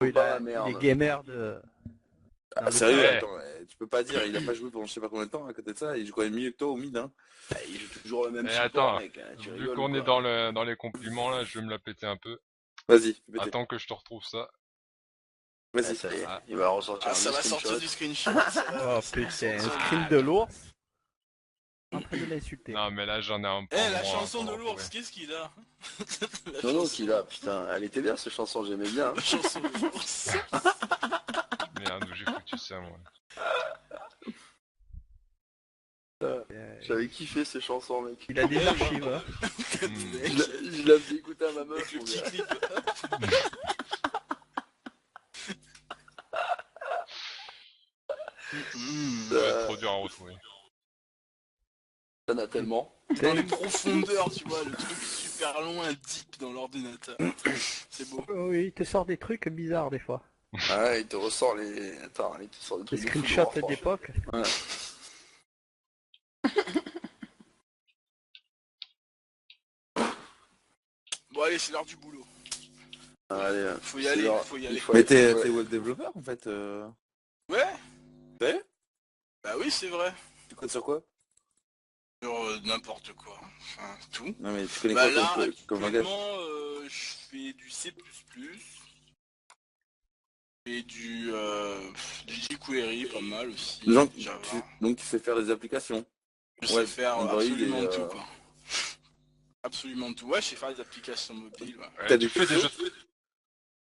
Oui, pas il ma est merde. gamer de... dans Ah, le sérieux, chat. Ouais. attends, tu peux pas dire, il a pas joué pendant je sais pas combien de temps à côté de ça, il joue quand même mieux que toi au mid, hein. Bah, il joue toujours le même Et support, attends, mec. Tu vu rigoles ou qu'on est quoi? dans les compliments là, je vais me la péter un peu. Vas-y, fais péter. Attends que je te retrouve ça. Ah, Vas-y. ça y est, Ah. il va ressortir Ah, un ça vieux va sortir screenshot. du screenshot. Oh putain, un screen de l'ours. En train de l'insulter. Non mais là j'en ai un Eh, pour la moi, chanson de pour l'ours, retrouver. qu'est-ce qu'il a? La Non, non, chanson- qu'il a, putain, elle était bien cette chanson, j'aimais bien. La chanson de l'ours. Merde, où j'ai foutu ça moi. J'avais kiffé ces chansons, mec. Il a des archives, hein. Je la faisais écouter à ma meuf, Avec le mon petit gars. clip. Ça va être trop dur à retrouver. T'en as tellement. Dans les profondeurs, tu vois, le truc super loin, deep dans l'ordinateur. C'est beau. Oh oui, il te sort des trucs bizarres des fois. Ah, il te ressort les... Attends, il te sort des Des trucs de fou, screenshots franchement. d'époque. Ouais. Bon, allez, c'est l'heure du boulot. Allez, Faut y c'est aller, l'heure. faut y aller. Il faut Mais aller, t'es ouais. web développeur en fait Ouais? T'es Bah oui, c'est vrai. Tu codes sur quoi? Sur n'importe quoi. Enfin, tout. Non mais tu connais Bah quoi là, comme langage? actuellement, je fais du C++. Et du jQuery, pas mal aussi. Donc Java. donc tu sais faire des applications. Je sais Ouais, faire Android absolument et, tout, quoi. Absolument tout. Ouais, je sais faire des applications mobiles. Ouais. T'as Tu des fais des tutos jeux de...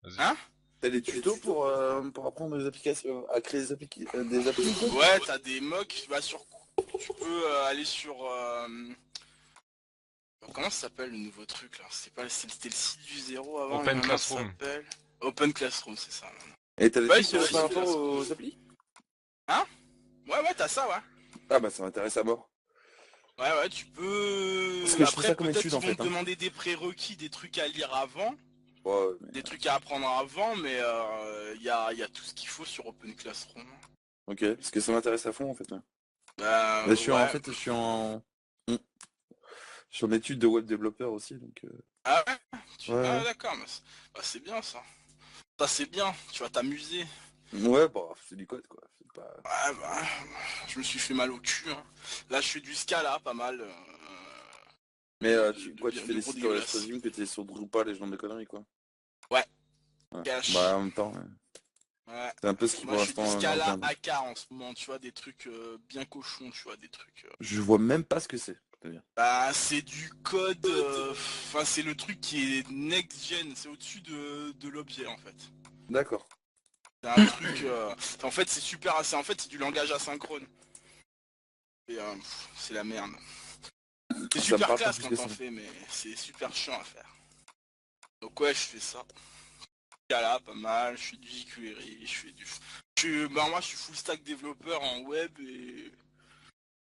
Vas-y. Hein? T'as des tutos pour apprendre des applications, à créer des applis quoi? Ouais, t'as des mocks, bah, tu peux aller sur... Comment ça s'appelle le nouveau truc là? C'était le site du zéro avant. Open mais maintenant, ça Classroom. s'appelle Open Classroom, c'est ça. Et t'as des Ouais, tutos c'est par vrai, rapport c'est aux applis? Ouais, t'as ça, ouais. Ah bah ça m'intéresse à mort. Ouais, tu peux... Parce que je fais Après, ça comme peut-être étude, qu'ils en vont fait, te hein. demander des prérequis, des trucs à lire avant, Ouais, mais... des trucs à apprendre avant, mais il y a tout ce qu'il faut sur Open Classroom. Ok, parce que ça m'intéresse à fond en fait. Ouais. Bah, Là, en ouais. fait, je suis en études de web développeur aussi, donc... Ah ouais? Ouais. Ah d'accord, mais c'est bien ça. Ça c'est bien, tu vas t'amuser. Ouais, bah, c'est du code, quoi. C'est pas... Ouais, bah, je me suis fait mal au cul. Hein. Là, je fais du Scala, pas mal. Mais de tu fais des sites gros dans la dégueulasse. que t'es sur Drupal et ce genre de conneries, quoi. Ouais. Ouais. Cache. Bah, en même temps, Ouais. c'est un peu ce qui, Moi, pour je fais du l'instant, Scala vient. AK en ce moment, tu vois, des trucs bien cochons, tu vois, des trucs... Je vois même pas ce que c'est, je peux te dire. Bah, c'est du code... Enfin, c'est le truc qui est next-gen, c'est au-dessus de l'objet, en fait. D'accord. C'est un truc... En fait, c'est super... En fait, c'est du langage asynchrone. Et c'est la merde. C'est Ça me super parle pas classe plus quand que t'en ça. fais, mais c'est super chiant à faire. Donc ouais, je fais ça. Scala, pas mal, je fais du jQuery, bah moi je suis full stack développeur en web et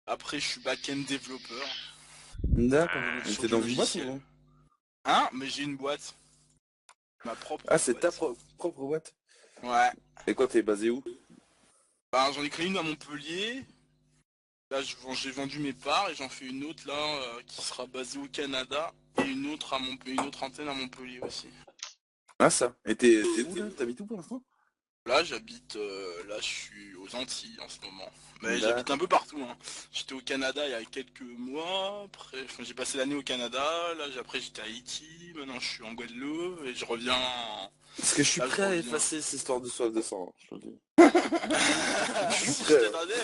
après je suis back-end développeur. D'accord. Et Sur t'es du dans une boîte logiciel. ou... Hein? Mais j'ai une boîte. Ma propre Ah, c'est ta boîte. propre boîte? Ouais. Et quoi, t'es basé où? Bah j'en ai créé une à Montpellier. Là j'ai vendu mes parts et j'en fais une autre là qui sera basée au Canada et une autre antenne à Montpellier aussi. Ah, ça. Et t'es où, là? T'habites où, pour l'instant? Là j'habite, là je suis aux Antilles en ce moment. Mais D'accord. j'habite un peu partout. Hein. J'étais au Canada il y a quelques mois, après j'ai passé l'année au Canada, là après j'étais à Haïti, maintenant je suis en Guadeloupe et je reviens en... Parce que je suis Là, je prêt à reviens. effacer cette histoire de soif de sang, je te le dis. Si suis je prêt. t'attendais.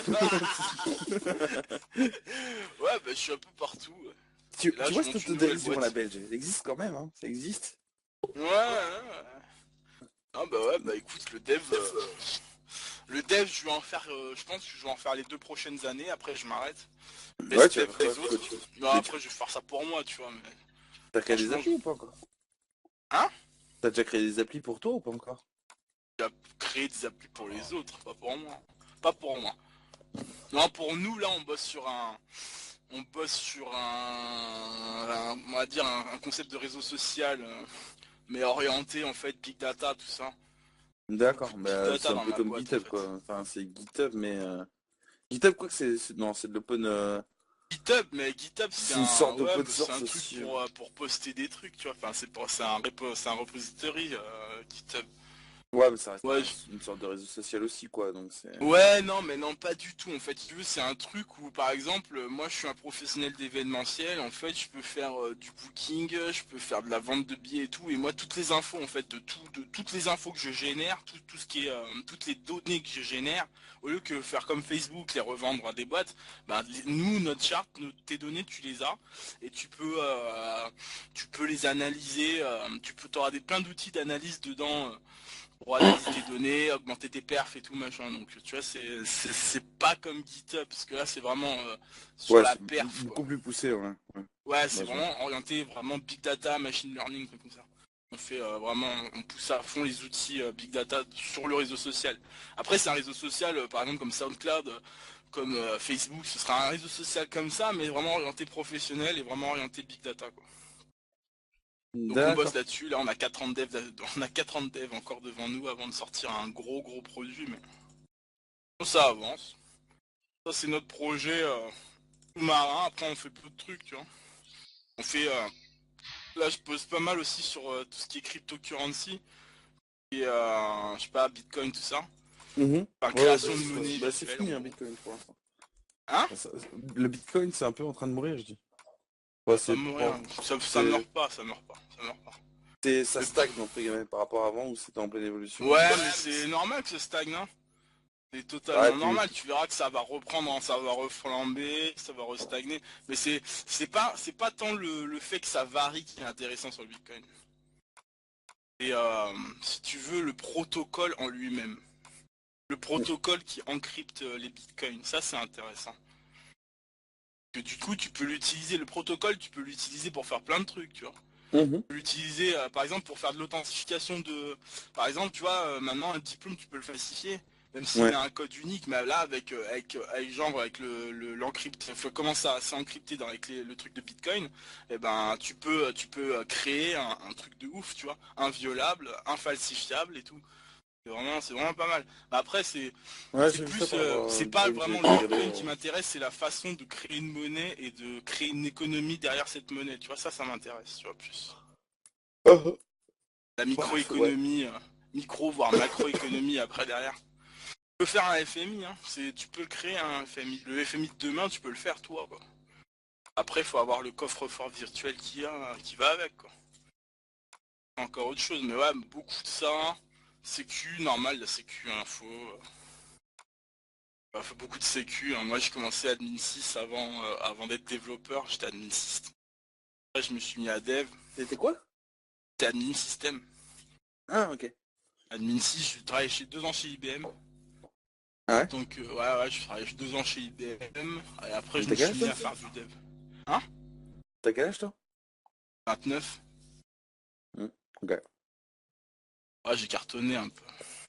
Ouais bah je suis un peu partout. Ouais. Tu Là, vois je cette monte une autodérision nouvelle la boîte. belge, elle existe quand même, hein. Ça existe. Ouais. Ah bah ouais bah écoute le dev je vais en faire je pense que je vais en faire les 2 prochaines années, après je m'arrête. Ouais, tu vas Dev faire des quoi, autres. Non, après je vais faire ça pour moi tu vois mais. T'as créé des Franchement, applis ou pas encore? Hein? T'as déjà créé des applis pour toi ou pas encore? J'ai créé des applis pour les autres, pas pour moi. Pas pour moi. Non pour nous là on bosse sur un on va dire un concept de réseau social mais orienté en fait big data tout ça. D'accord, Beaucoup de big bah data c'est un dans peu ma comme boîte, en GitHub fait. quoi. Enfin c'est GitHub mais GitHub quoi que non c'est de l'open GitHub, mais GitHub c'est une sorte d'open c'est un source truc aussi. pour poster des trucs, tu vois. Enfin, c'est un repository GitHub. Ouais, mais ça reste Ouais, une sorte de réseau social aussi, quoi, donc c'est... Ouais, non, mais non, pas du tout. En fait, si tu veux, c'est un truc où, par exemple, moi, je suis un professionnel d'événementiel. En fait, je peux faire du booking, je peux faire de la vente de billets et tout. Et moi, toutes les infos, en fait, de toutes les infos que je génère, tout ce qui est, toutes les données que je génère, au lieu que faire comme Facebook, les revendre à des boîtes, bah, nous, notre charte, tes données, tu les as et tu peux les analyser. T'auras plein d'outils d'analyse dedans. Pour analyser tes données, augmenter tes perfs et tout machin. Donc tu vois, c'est pas comme GitHub, parce que là c'est vraiment sur Ouais, la c'est perf, quoi. beaucoup plus poussé, ouais. Ouais, c'est Ouais, je vois. vraiment orienté vraiment big data, machine learning, comme ça. On fait vraiment, on pousse à fond les outils big data sur le réseau social. Après c'est un réseau social, par exemple comme SoundCloud, comme Facebook, ce sera un réseau social comme ça, mais vraiment orienté professionnel et vraiment orienté big data, quoi. Donc on bosse D'accord. là-dessus, là on a 4 ans de dev, on a 4 ans de dev encore devant nous avant de sortir un gros produit, mais ça avance. Ça c'est notre projet sous-marin, après on fait peu de trucs, tu vois. On fait, là je pose pas mal aussi sur tout ce qui est cryptocurrency, et je sais pas, Bitcoin, tout ça. Mhm. Enfin, Ouais, bah, création de monnaie bah, c'est virtuelle en fini, un gros. Bitcoin, pour l'instant. Hein? Le Bitcoin, c'est un peu en train de mourir, je dis. Ça Ouais, va pas c'est mourir, bon, ça meurt pas, ça meurt pas, ça meurt pas. ça Le- stagne, entre guillemets, par rapport à avant, où c'était en pleine évolution. Ouais, mais c'est normal que ça stagne, hein. C'est Ouais, totalement puis... normal, tu verras que ça va reprendre, hein, ça va reflamber, ça va restagner. Mais c'est pas tant le fait que ça varie qui est intéressant sur le Bitcoin. Et si tu veux, le protocole en lui-même. Le protocole qui encrypte les Bitcoins, ça c'est intéressant. Que du coup tu peux l'utiliser, le protocole tu peux l'utiliser pour faire plein de trucs, tu vois. Mhm. Tu peux l'utiliser par exemple pour faire de l'authentification de... Par exemple, tu vois, maintenant un diplôme tu peux le falsifier. Même s'il Ouais. a un code unique, mais là avec genre avec l'encrypté, comment ça c'est encrypté avec le truc de Bitcoin, et ben tu peux créer un truc de ouf, tu vois, inviolable, infalsifiable et tout. C'est vraiment pas mal. Mais après Ouais, c'est j'ai vu ça plus par c'est des pas gens que j'ai vraiment pu le regarder. Bitcoin qui m'intéresse, c'est la façon de créer une monnaie et de créer une économie derrière cette monnaie. Tu vois, ça m'intéresse, tu vois, plus. Oh, La oh, ouais. microéconomie, micro voire macroéconomie après derrière. Tu peux faire un FMI, hein. Tu peux créer un FMI. Le FMI de demain, tu peux le faire toi, quoi. Après, il faut avoir le coffre-fort virtuel qui va avec, quoi. Encore autre chose, mais ouais, beaucoup de ça. Sécu, normal, la sécu info. Bah, fait beaucoup de sécu, hein. Moi, j'ai commencé admin 6 avant d'être développeur. J'étais admin 6. Après, je me suis mis à dev. C'était quoi? J'étais admin système. Ah, ok. Admin 6, je travaillé 2 ans chez IBM. Ah ouais? Donc, ouais, je travaillé 2 ans chez IBM. Et après, je T'as me quel suis âge, mis toi? à faire du dev. Hein? T'as quel âge, toi? 29. Ok. Ouais, j'ai cartonné un peu.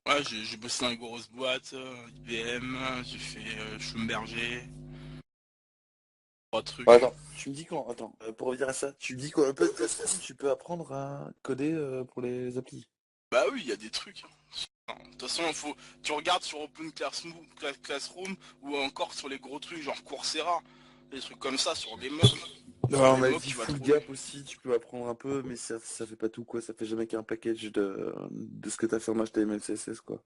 Ouais, j'ai bossé dans les grosses boîtes, IBM, j'ai fait Schlumberger, 3 Ouais, trucs. attends, tu me dis quand... Attends, pour revenir à ça, tu me dis quoi? Un peu de tu peux apprendre à coder pour les applis. Bah oui, il y a des trucs, hein. De toute façon, tu regardes sur Open Classroom ou encore sur les gros trucs genre Coursera, des trucs comme ça, sur des mocks. Sur Non, on des m'a mocks, dit tu vas full trouver. gap aussi, tu peux apprendre un peu, mais ça fait pas tout, quoi. Ça fait jamais qu'un package de ce que t'as fait en HTML, CSS, quoi.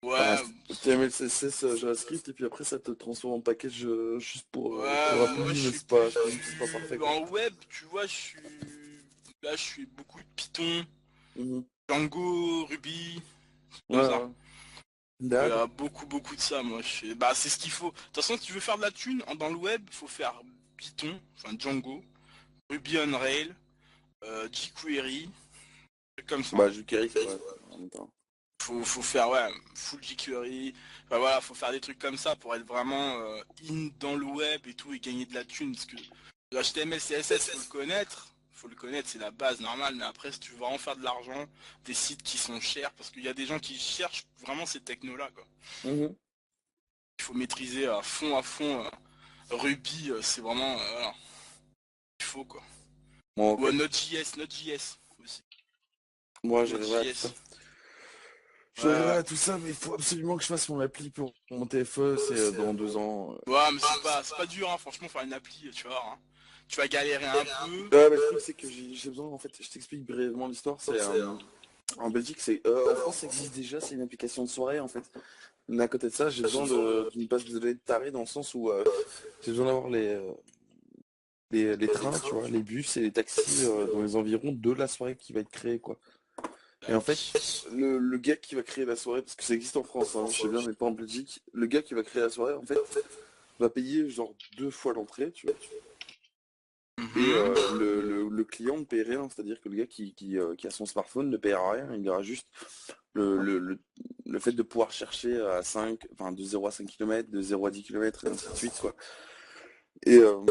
Enfin, Ouais, HTML, CSS, JavaScript, et puis après ça te transforme en package juste pour ouais, moi appli, je mais suis plus c'est pas parfait, quoi. en web, tu vois, je suis beaucoup de Python, Mhm. Django, Ruby, Ouais, comme ça. ouais. D'accord. Beaucoup de ça, moi. Bah, c'est ce qu'il faut. De toute façon, si tu veux faire de la thune dans le web, il faut faire Python, enfin Django, Ruby on Rails, jQuery, trucs comme ça. Bah, jQuery, ouais, en même temps. Faut faire, ouais, full jQuery. Enfin, voilà, faut faire des trucs comme ça pour être vraiment in dans le web et tout et gagner de la thune. Parce que le HTML, CSS, faut le connaître. Faut le connaître, c'est la base normale. Mais après, si tu veux vraiment faire de l'argent, des sites qui sont chers, parce qu'il y a des gens qui cherchent vraiment ces technos-là, quoi. Mhm. Il faut maîtriser à fond. Ruby, c'est vraiment... voilà, il faut, quoi. Bon, Ou ok. Node.js aussi. Moi, j'arriverai à tout ça. Node.js. J'arriverai Ouais, à tout ça, mais il faut absolument que je fasse mon appli pour mon TFE, c'est dans 2 ans. ouais, mais c'est pas dur, hein, franchement, faire une appli, tu vois. Hein. Tu vas galérer un peu. Ouais, mais le truc, c'est que j'ai besoin, en fait, je t'explique brièvement l'histoire, En Belgique, en France, ça existe déjà, c'est une application de soirée en fait. Mais à côté de ça, j'ai besoin d'une base de données de taré dans le sens où j'ai besoin d'avoir les trains, tu vois, les bus et les taxis dans les environs de la soirée qui va être créée, quoi. Et en fait, le gars qui va créer la soirée, parce que ça existe en France, hein, je sais bien, mais pas en Belgique, le gars qui va créer la soirée, en fait, va payer genre 2 fois l'entrée, tu vois. Et le client ne paye rien, c'est-à-dire que le gars qui a son smartphone ne payera rien, il aura juste le fait de pouvoir chercher à 5, enfin de 0 à 5 km, de 0 à 10 km et ainsi de suite, quoi. Et, euh,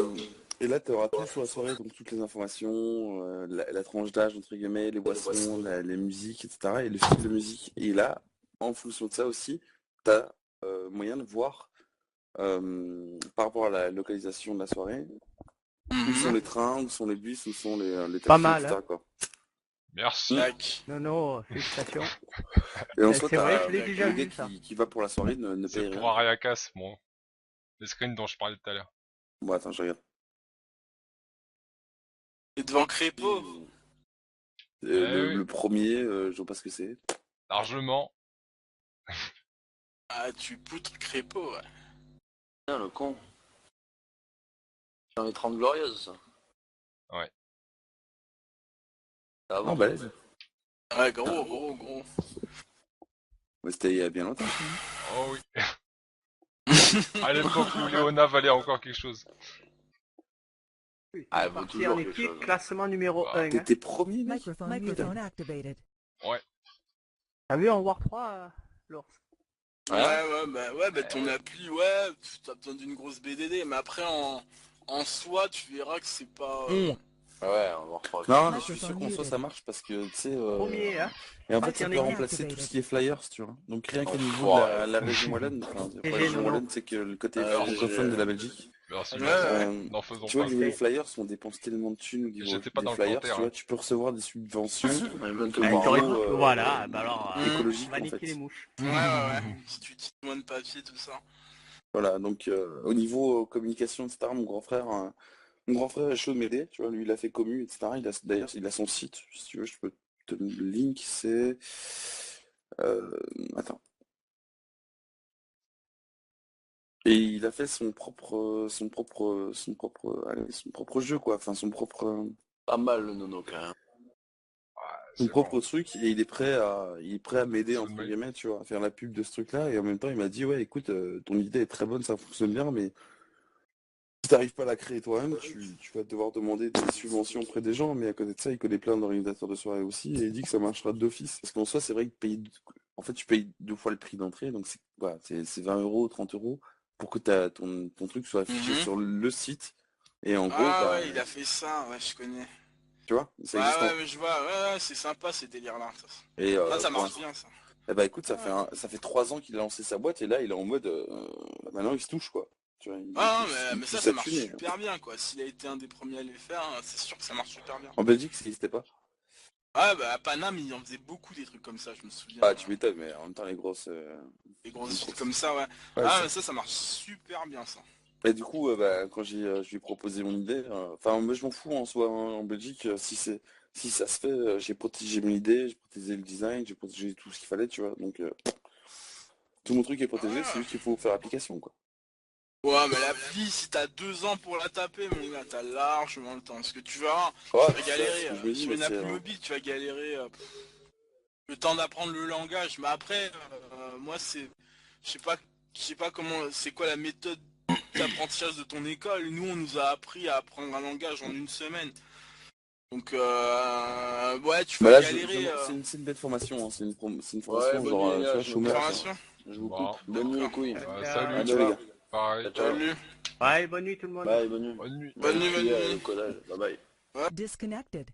et là, tu auras tout sur la soirée, donc toutes les informations, la tranche d'âge, entre guillemets, les boissons, les musiques, etc. Et le style de musique. Et là, en fonction de ça aussi, tu as moyen de voir, par rapport à la localisation de la soirée, où sont les trains, où sont les bus, où sont les taxis, Pas mal, etc. hein. Quoi. Merci. Tac. Non, félicitations. Et en C'est soi, vrai, t'as je l'ai déjà le vu, gars ça. qui va pour la soirée ne paye C'est rien. pour Ariakas, bon. Les screens dont je parlais tout à l'heure. Bon, attends, je regarde. Et devant Crépeau. Le premier, je vois pas ce que c'est. Largement. Ah, tu poutres Crépeau, ouais. Putain, le con. Dans les 30 glorieuses, ça. Ouais. Ça Non, avance. balèze. Ouais, gros. Ouais, c'était il y a bien longtemps. Oh oui. À l'époque où Léona valait encore quelque chose. Ah, Ah, elle vaut parti toujours en quelque équipe, chose. classement numéro Bah, 1. Hein. T'étais premier, mec. Microphone activated. T'as vu en War 3, l'ours? Ouais, ton appli, ouais, t'as besoin d'une grosse BDD, mais après en soi, tu verras que c'est pas. Ouais, on va reprendre. Non, mais je suis sûr qu'en soi ça marche parce que tu sais. Premier, hein. Et en fait, Parti ça en peut équipe. remplacer tout ce qui est flyers, tu vois. Donc rien qu'au niveau de Enfoiré. la région wallonne, enfin, Et la j'ai région non, wallonne, c'est que le côté Ah, francophone j'ai- de la Belgique. Merci, Ouais, merci. Euh, N'en faisons tu vois, pas. au niveau des flyers, on dépense tellement de thunes au niveau J'étais pas des dans le flyers, commentaire, tu vois, hein. tu peux recevoir des subventions On est même que Ah, au mort. t'aurais niveau, dit, voilà, bah alors, écologique on va en niquer fait. les mouches. Ouais. Si tu utilises moins de papier, tout ça. Voilà, donc au niveau communication, etc., mon grand frère est chaud de m'aider, tu vois, lui il a fait commu, etc. D'ailleurs, il a son site, si tu veux, je peux te donner le link, c'est... Attends. Et il a fait son propre jeu, quoi, enfin Pas mal le nono quand même. son C'est propre bon. truc, et il est prêt à m'aider, C'est entre le guillemets, tu vois, à faire la pub de ce truc-là, et en même temps, il m'a dit, ouais, écoute, ton idée est très bonne, ça fonctionne bien, mais si t'arrives pas à la créer toi-même, tu vas devoir demander des subventions auprès des gens, mais à côté de ça, il connaît plein d'organisateurs de soirée aussi, et il dit que ça marchera d'office. Parce qu'en soi, c'est vrai que en fait, tu payes 2 fois le prix d'entrée, donc c'est 20 euros, 30 euros, pour que ton truc soit affiché sur le site. Et en gros, Ah ouais, il a fait ça, ouais, je connais. tu vois, ça Ouais, existe ouais, mais je vois, ouais, c'est sympa ces délires-là. Et Ça pour marche l'instant, bien, ça. eh ben écoute, ça fait 3 ans qu'il a lancé sa boîte, et là, il est en mode, maintenant, il se touche, quoi. Tu vois, Ah, il mais pousse ça sa marche thune, et- super bien, quoi. S'il a été un des premiers à les faire, c'est sûr que ça marche super bien. En Belgique, ça n'existait pas. Ah, bah à Paname, il en faisait beaucoup des trucs comme ça, je me souviens. Ah, tu m'étonnes, mais en même temps, les grosses... Des grosses villes comme ça, ouais. Ouais, Ah, ça. mais ça marche super bien, ça. Et du coup, quand je lui ai proposé mon idée, enfin, moi je m'en fous en soi, hein, en Belgique, si ça se fait, j'ai protégé mon idée, j'ai protégé le design, j'ai protégé tout ce qu'il fallait, tu vois. Donc, tout mon truc est protégé, c'est juste qu'il faut faire application, quoi. Ouais, mais l'appli, si t'as 2 ans pour la taper, mon gars, t'as largement le temps. Parce que tu verras, Ouais, tu vas c'est galérer. ce que je me dis, Sur mais une appli mobile, tu vas galérer. Le temps d'apprendre le langage. Mais après, moi, je sais pas comment, c'est quoi la méthode d'apprentissage de ton école. Nous, on nous a appris à apprendre un langage en une semaine. Donc, ouais, tu Bah vas là, galérer. c'est une bête formation, hein, c'est une Ouais, formation, bonne genre, nuit, tu là, vois, je me Une chômeur. casse. formation. Je vous Bon. coupe. Bonne nuit les couilles. Salut. Allez, les gars. Pareil. Ciao. Salut. Ouais, bonne nuit tout le monde. Bye, bonne nuit. Bonne nuit. Bonne nuit, bonne nuit. Le codage. Bye bye. Disconnected.